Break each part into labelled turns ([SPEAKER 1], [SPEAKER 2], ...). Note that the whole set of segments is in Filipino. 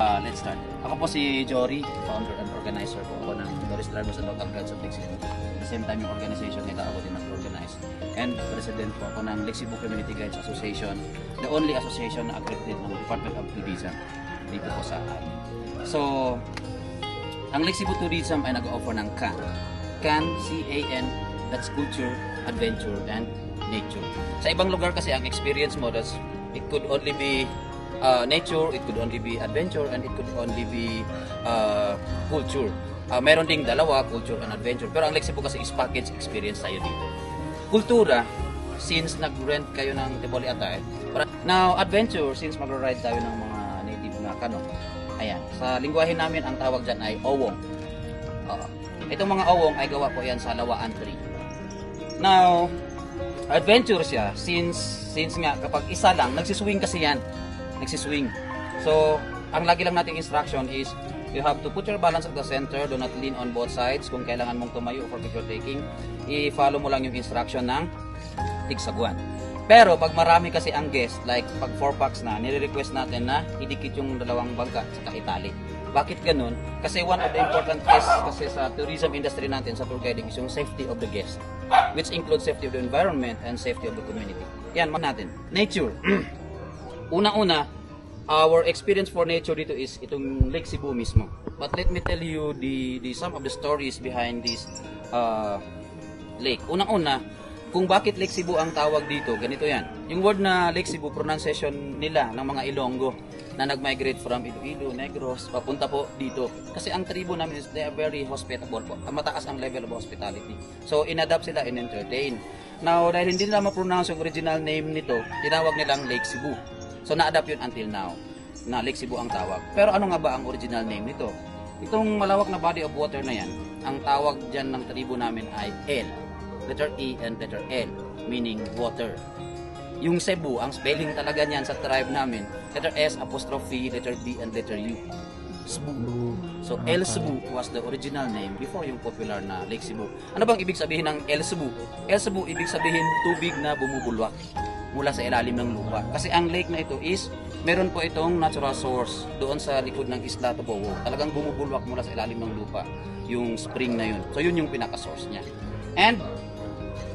[SPEAKER 1] Let's start. Ako po si Jory, founder and organizer po ako ng Tourist Drivers and Local Guides of Lake Cebu. At the same time, yung organization nila ako din nag-organize. And president po ako ng Lake Cebu Community Guides Association, the only association na accredited ng Department of Tourism dito po sa atin. So, ang Lake Cebu Tourism ay nag-offer ng CAN. CAN, C-A-N, that's culture, adventure, and nature. Sa ibang lugar kasi ang experience mo, it could only be nature, it could only be adventure, and it could only be culture. Meron ding dalawa, culture and adventure. Pero ang Lake Cebu kasi is package experience tayo dito. Kultura, since nag-rent kayo ng Tiboli Atay. Now, adventure, since mag-ride tayo ng mga native na kano. Ayan, sa lingwahe namin, ang tawag dyan ay owong. Itong mga owong ay gawa po yan sa lawaan tree. Now, adventure siya, since nga kapag isa lang, nagsiswing kasi yan. Nagsiswing. So, ang lagi lang nating instruction is you have to put your balance at the center, do not lean on both sides. Kung kailangan mong tumayo for picture taking, i-follow mo lang yung instruction ng tigsagwan. Pero pag marami kasi ang guest, like pag 4 packs na, nire-request natin na idikit yung dalawang bangka sa itali. Bakit ganun? Kasi one of the important is kasi sa tourism industry natin, sa tour guiding, is yung safety of the guest, which includes safety of the environment and safety of the community. Yan, natin. Nature. Una-una, our experience for nature dito is itong Lake Cebu mismo. But let me tell you some of the stories behind this lake. Unang-una, kung bakit Lake Cebu ang tawag dito, ganito yan. Yung word na Lake Cebu, pronunciation nila ng mga Ilonggo na nag-migrate from Iloilo, Negros, papunta po dito. Kasi ang tribo namin is they are very hospitable po. Mataas ang level of hospitality. So, in-adapt sila and entertain. Now, dahil hindi nila ma-pronounce yung original name nito, tinawag nilang Lake Cebu. So, na-adapt yun until now, na Lake Cebu ang tawag. Pero ano nga ba ang original name nito? Itong malawak na body of water na yan, ang tawag dyan ng tribo namin ay El. Letter E and letter L, meaning water. Yung Cebu, ang spelling talaga niyan sa tribe namin, letter S, apostrophe, letter B, and letter U. Cebu. So, El Cebu was the original name before yung popular na Lake Cebu. Ano bang ibig sabihin ng El Cebu? El Cebu, ibig sabihin tubig na bumubulwak mula sa ilalim ng lupa. Kasi ang lake na ito is, meron po itong natural source doon sa likod ng Isla Tobowo. Talagang bumubulwak mula sa ilalim ng lupa yung spring na yun. So yun yung pinaka-source niya. And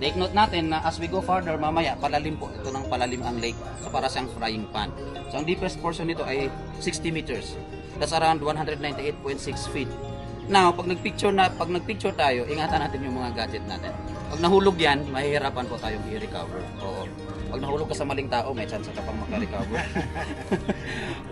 [SPEAKER 1] take note natin na as we go further, mamaya palalim po ito ng palalim ang lake. So para siyang frying pan. So ang deepest portion nito ay 60 meters. That's around 198.6 feet. Now, pag nagpicture tayo, ingatan natin yung mga gadget natin. Pag nahulog yan, mahihirapan po tayong i-recover. Oo. Pag nahulog ka sa maling tao, may chance ka pang maka-recover.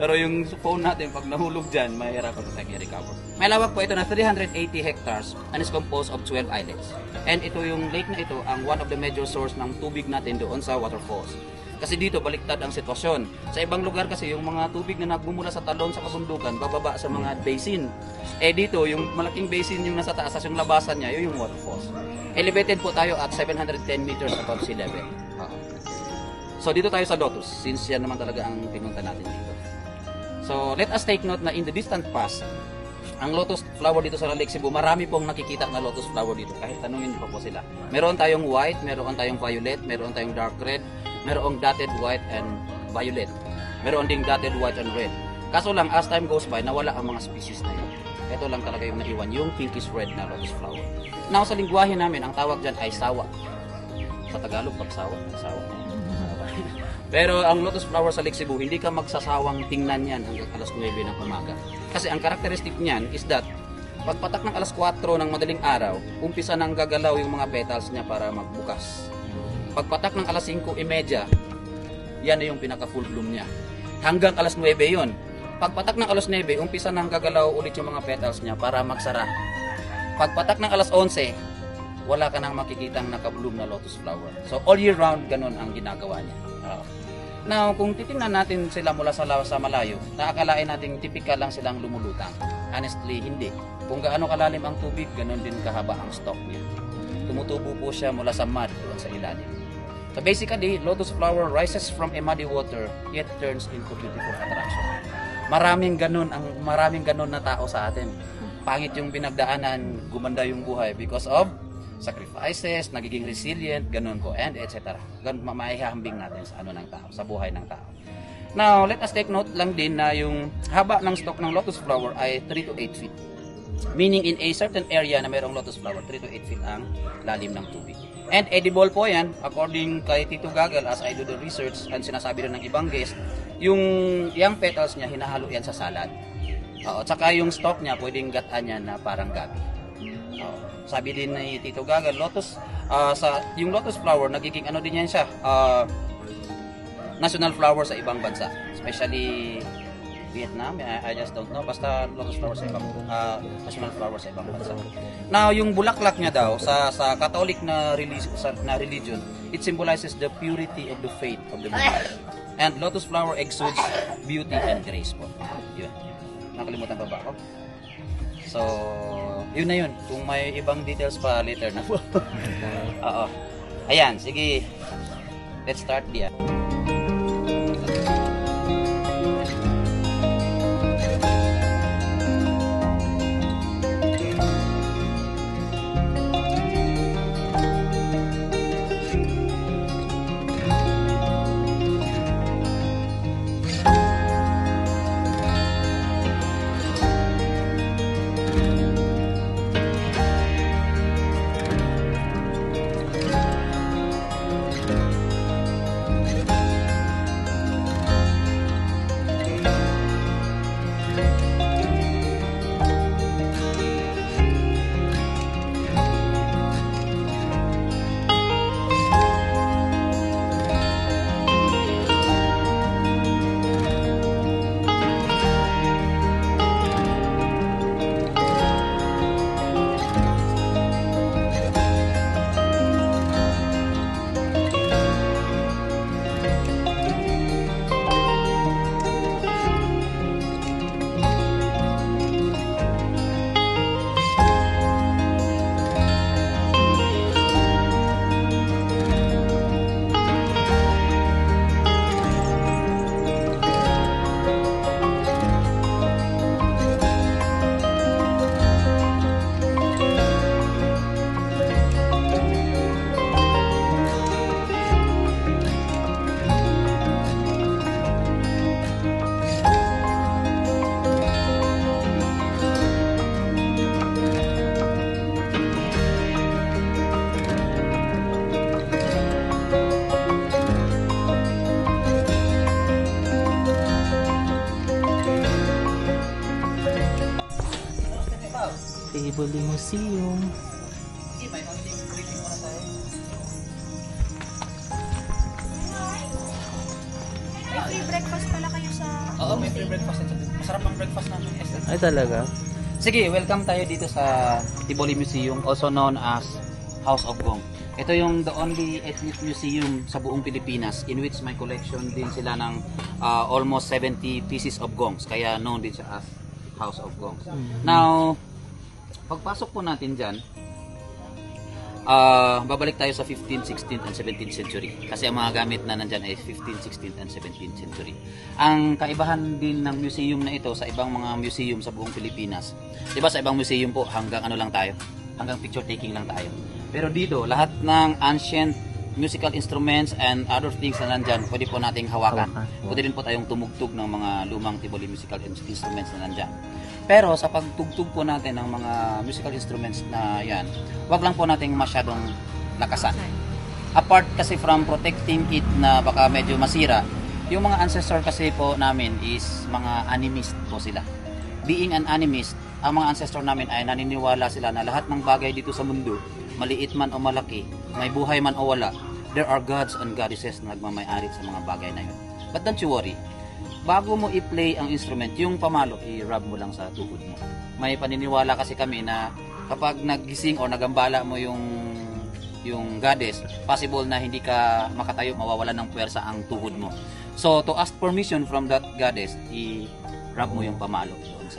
[SPEAKER 1] Pero yung phone natin, pag nahulog dyan, mahihirapan po tayong i-recover. May lawak po ito na 380 hectares and is composed of 12 islets. And ito yung lake na ito, ang one of the major source ng tubig natin doon sa waterfalls. Kasi dito, baliktad ang sitwasyon. Sa ibang lugar kasi, yung mga tubig na nagbumula sa talon sa kabundukan, bababa sa mga basin. Eh dito, yung malaking basin yung nasa taas, yung labasan niya, yun yung waterfalls. Elevated po tayo at 710 meters above sea level. So dito tayo sa Lotus, since yan naman talaga ang pinunta natin dito. So let us take note na in the distant past, ang lotus flower dito sa Lake Cebu, marami pong nakikita na lotus flower dito. Kahit tanungin niyo pa po sila. Meron tayong white, meron tayong violet, meron tayong dark red, meron dotted white and violet. Meron ding dotted white and red. Kaso lang, as time goes by, nawala ang mga species na yun. Ito lang talaga yung naiwan, yung pinkish red na lotus flower. Now sa lingwahe namin, ang tawag dyan ay sawa. Sa Tagalog, pagsawa. Sawa. Pero ang lotus flower sa Lake Cebu, hindi ka magsasawang tingnan yan hanggang alas 9 ng umaga. Kasi ang characteristic niyan is that pagpatak ng alas 4 ng madaling araw, umpisa nang gagalaw yung mga petals niya para magbukas. Pagpatak ng alas 5:30, yan na yung pinaka full bloom niya. Hanggang alas 9 yon. Pagpatak ng alas 9, umpisa nang gagalaw ulit yung mga petals niya para magsara. Pagpatak ng alas 11, wala ka nang makikitang naka-bloom na lotus flower. So all year round, ganun ang ginagawa niya. Now, kung titingnan natin sila mula sa malayo, naakalain natin typical lang silang lumulutang. Honestly, hindi. Kung gaano kalalim ang tubig, ganun din kahaba ang stalk niya. Tumutubo po siya mula sa mud doon sa ilalim. So basically, lotus flower rises from a muddy water, yet turns into beautiful attraction. Maraming ganun na tao sa atin. Pangit yung pinagdaanan, gumanda yung buhay because of sacrifices, nagiging resilient, ganun po, and etc. Ganun maihahambing natin sa ng tao, sa buhay ng tao. Now, let us take note lang din na yung haba ng stalk ng lotus flower ay 3 to 8 feet. Meaning in a certain area na mayroong lotus flower, 3 to 8 feet ang lalim ng tubig. And edible po yan, according kay Tito Gagal, as I do the research, and sinasabi rin ng ibang guest, yung young petals niya, hinahalo yan sa salad. At saka yung stalk niya, pwedeng gataan niya na parang gabi. Sabi din ni Tito Gagal, yung lotus flower, nagiging ano din yan siya, national flower sa ibang bansa, especially Vietnam. I just don't know, basta lotus flower sa ibang national flower sa ibang bansa. Now, yung bulaklak niya daw sa Catholic na religion, it symbolizes the purity of the faith of the believer. And lotus flower exudes beauty and grace po. Yun. Nakalimutan pa ba ako? So, yun na yun. Kung may ibang details pa, later na. Oo. Ayan, sige. Let's start diyan.
[SPEAKER 2] Tivoli Museum.
[SPEAKER 1] Sige, may onting briefing muna tayo.
[SPEAKER 3] May free breakfast pala kayo sa...
[SPEAKER 1] Oo, may free breakfast. Masarap ang breakfast namin.
[SPEAKER 2] Ay talaga?
[SPEAKER 1] Sige, welcome tayo dito sa Tivoli Museum, also known as House of Gong. Ito yung the only ethnic museum sa buong Pilipinas in which may collection din sila ng almost 70 pieces of gongs. Kaya known din siya as House of Gongs. Now, pagpasok po natin dyan, babalik tayo sa 15th, 16th, and 17th century. Kasi ang mga gamit na nandyan ay 15th, 16th, and 17th century. Ang kaibahan din ng museum na ito sa ibang mga museum sa buong Pilipinas. Diba sa ibang museum po, hanggang ano lang tayo? Hanggang picture taking lang tayo. Pero dito, lahat ng ancient musical instruments and other things na nandyan, pwede po nating hawakan. Pwede din po tayong tumugtog ng mga lumang Tivoli musical instruments na nandyan. Pero sa pagtugtog po natin ng mga musical instruments na yan, wag lang po nating masyadong lakasan. Apart kasi from protecting it na baka medyo masira, yung mga ancestor kasi po namin is mga animist po sila. Being an animist, ang mga ancestor namin ay naniniwala sila na lahat ng bagay dito sa mundo, maliit man o malaki, may buhay man o wala, there are gods and goddesses na nagmamay-ari sa mga bagay na yun. But don't you worry, bago mo i-play ang instrument, yung pamalo, i-rub mo lang sa tuhod mo. May paniniwala kasi kami na kapag nagising o nagambala mo yung goddess, possible na hindi ka makatayo, mawawalan ng puwersa ang tuhod mo. So, to ask permission from that goddess, i-rub mo yung pamalo doon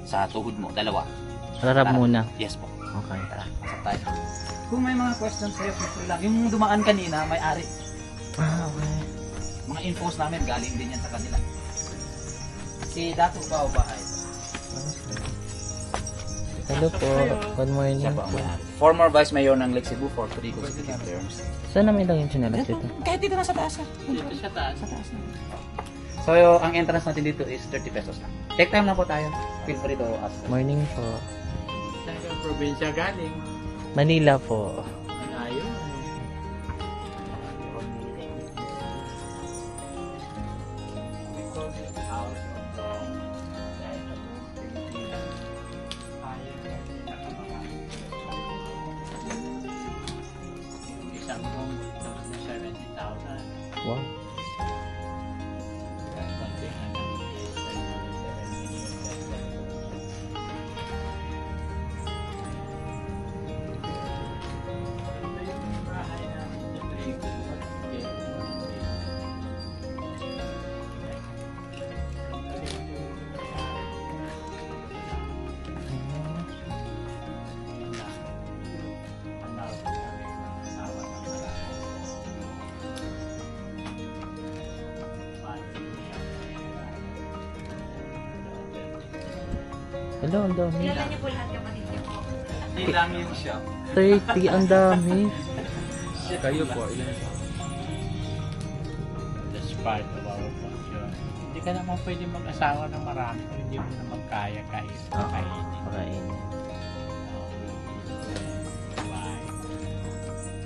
[SPEAKER 1] sa tuhod mo, dalawa.
[SPEAKER 2] Rarab muna.
[SPEAKER 1] Yes po.
[SPEAKER 2] Okay.
[SPEAKER 1] Tara, pasok tayo. Kung may mga questions sa'yo, pwede lang. Yung dumaan kanina, may ari.
[SPEAKER 2] Ah, okay.
[SPEAKER 1] Mga infos namin, galing din yan sa kanila. Si Dato Bao Bahay.
[SPEAKER 2] Hello po. Good morning
[SPEAKER 1] Siya po ang
[SPEAKER 2] po.
[SPEAKER 1] may-ari. Former Vice Mayor ng Lake Cebu for 3 consecutive terms.
[SPEAKER 2] Saan namin lang yung chinelas dito?
[SPEAKER 1] Kahit dito na sa taas.
[SPEAKER 4] Dito sa taas.
[SPEAKER 1] So, ang entrance natin dito is 30 pesos lang. Take time lang po tayo. Feel free to ask.
[SPEAKER 2] Morning po.
[SPEAKER 4] Saan kang probinsya galing?
[SPEAKER 2] Manila po.
[SPEAKER 4] Ayun. Isang room, 70,000.
[SPEAKER 2] Wow. Hello, ang dami.
[SPEAKER 3] Kilala niyo po lahat kapatid niyo po.
[SPEAKER 4] Hindi lang yung shop.
[SPEAKER 2] 30, ang dami.
[SPEAKER 4] Kayo po, ilan? That's part of our function. Hindi ka naman pwede mag-asawa ng marami kung hindi mo naman kaya kahit kainin.
[SPEAKER 2] Pakainin.
[SPEAKER 4] Babae.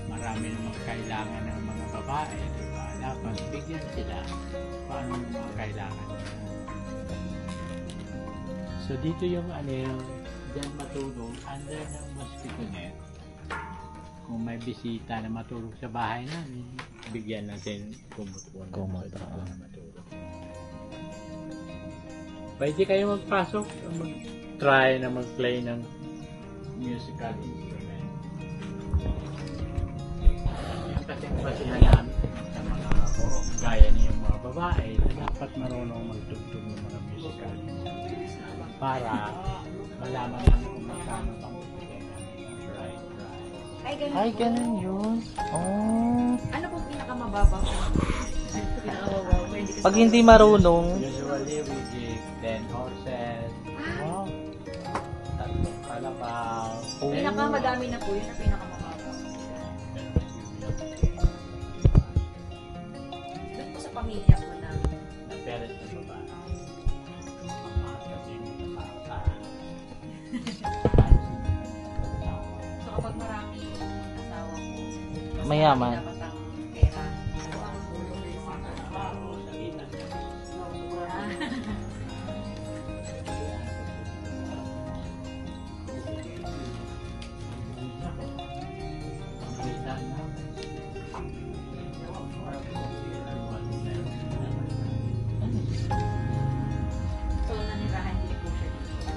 [SPEAKER 4] Marami namang kailangan ng mga babae, di ba? Dapat bigyan sila kung ano yung mga kailangan nila. So dito yung dyan matulog under ng mosquito net. Kung may bisita na matulog sa bahay namin, bigyan natin kumutuan na matulog. Pwede kayo magpasok, mag-try na mag-play ng musical instrument. Yung kasing basihan namin sa mga gaya niyong mga babae na dapat marunong magtugtog ng mga musical instrument para malaman namin kung magkano bang bibigyan namin ng right.
[SPEAKER 3] Ay, ganun
[SPEAKER 2] Ay,
[SPEAKER 3] po.
[SPEAKER 2] ganun yun. Oh.
[SPEAKER 3] Ano pong pinakamababa po? Pinakamababa. Hindi kasi
[SPEAKER 2] Pag hindi marunong,
[SPEAKER 4] Usually we give 10 horses, tatlong kalabaw,
[SPEAKER 3] Pinakamadami na po yun na pinakamababa. Doon po sa pamilya po namin.
[SPEAKER 4] na parents na babae. Ang kasi yung nakakataan.
[SPEAKER 3] So kapag marami asawa po, mas
[SPEAKER 2] Mayaman.
[SPEAKER 3] marami dapat ang pera. So ang tulong din sa So nanirahan din po siya dito.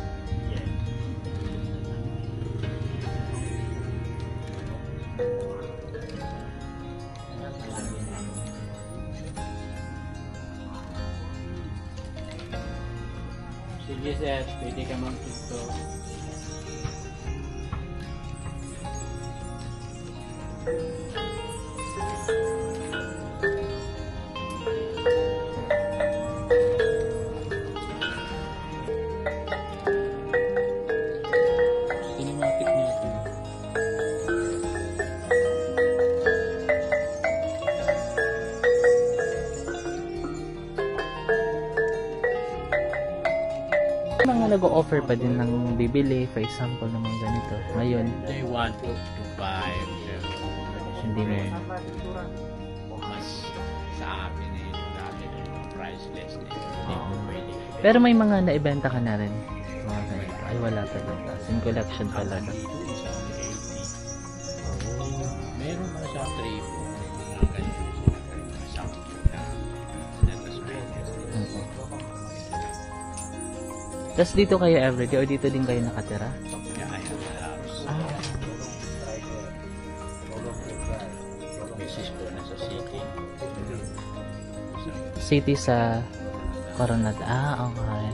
[SPEAKER 4] Sige sir, pwede ka magtugtog. Cinematic natin.
[SPEAKER 2] mga nag-o-offer pa din ng bibili, for example, ng mga ganito. Ngayon,
[SPEAKER 4] They want to buy
[SPEAKER 2] hindi mo.
[SPEAKER 4] mas sa akin eh, dati priceless na ito. Hindi ko pwede.
[SPEAKER 2] Pero may mga naibenta ka na rin. Mga ganito. Ay, wala talaga. As in collection talaga.
[SPEAKER 4] Dito is only 80. Meron mga sa 3 po. Mga ganito sila. Mga sample na. That was
[SPEAKER 2] Okay. Tapos dito kayo everyday or dito din kayo nakatira?
[SPEAKER 4] Yeah, I have a house. Misis ko nasa city.
[SPEAKER 2] City sa Coronado. Ah, okay.